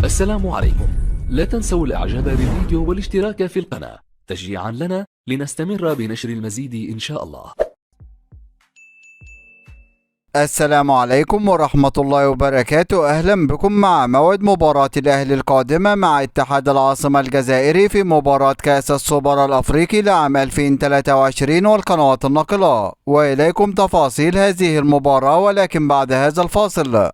السلام عليكم. لا تنسوا الاعجاب بالفيديو والاشتراك في القناة تشجيعا لنا لنستمر بنشر المزيد إن شاء الله. السلام عليكم ورحمة الله وبركاته. أهلا بكم مع موعد مباراة الأهلي القادمة مع اتحاد العاصمة الجزائري في مباراة كأس السوبر الأفريقي لعام 2023 والقنوات الناقلة، وإليكم تفاصيل هذه المباراة ولكن بعد هذا الفاصل.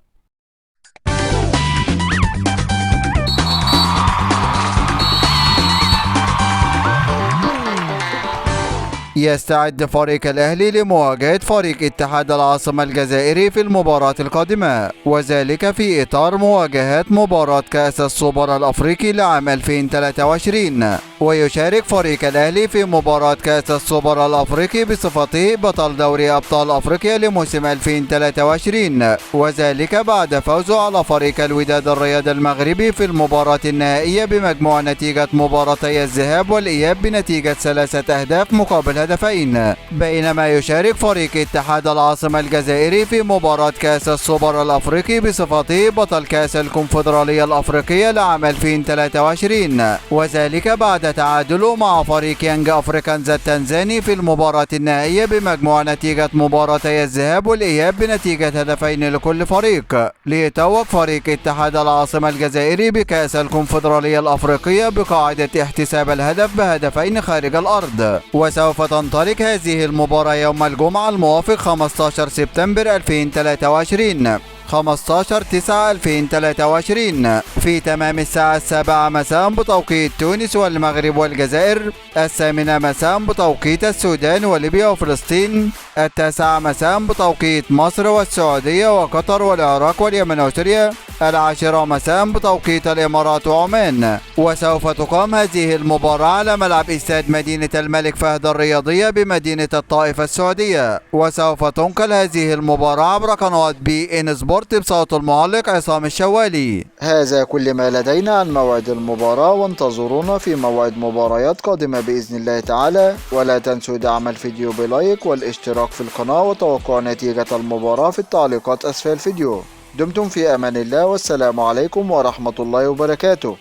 يستعد فريق الأهلي لمواجهة فريق اتحاد العاصمة الجزائري في المباراة القادمة، وذلك في إطار مواجهة مباراة كأس السوبر الأفريقي لعام 2023. ويشارك فريق الأهلي في مباراة كأس السوبر الأفريقي بصفته بطل دوري أبطال أفريقيا لموسم 2023، وذلك بعد فوزه على فريق الوداد الرياض المغربي في المباراة النهائية بمجموع نتيجة مباراتي الذهاب والإياب بنتيجة 3 أهداف مقابل هدفين. بينما يشارك فريق اتحاد العاصمة الجزائري في مباراة كأس السوبر الأفريقي بصفته بطل كأس الكونفدرالية الأفريقية لعام 2023، وذلك بعد تعادله مع فريق يانج أفريكانز التنزاني في المباراة النهائية بمجموع نتيجة مباراتي الذهاب والإياب بنتيجة هدفين لكل فريق، ليتوج فريق اتحاد العاصمة الجزائري بكأس الكونفدرالية الأفريقية بقاعدة احتساب الهدف بهدفين خارج الأرض. وسوف تنطلق هذه المباراة يوم الجمعة الموافق 15 سبتمبر 2023 15/9/2023 في تمام الساعة 7 مساء بتوقيت تونس والمغرب والجزائر، 8 مساء بتوقيت السودان وليبيا وفلسطين، 9 مساء بتوقيت مصر والسعودية وقطر والعراق واليمن وسوريا، 10 مساء بتوقيت الإمارات وعمان. وسوف تقام هذه المباراة على ملعب استاد مدينة الملك فهد الرياضية بمدينة الطائف السعودية، وسوف تنقل هذه المباراة عبر قنوات بي إن سبورت بصوت المعلق عصام الشوالي. هذا كل ما لدينا عن موعد المباراة، وانتظرونا في موعد مباريات قادمة بإذن الله تعالى، ولا تنسوا دعم الفيديو بلايك والاشتراك في القناة وتوقع نتيجة المباراة في التعليقات أسفل الفيديو. دمتم في أمان الله، والسلام عليكم ورحمة الله وبركاته.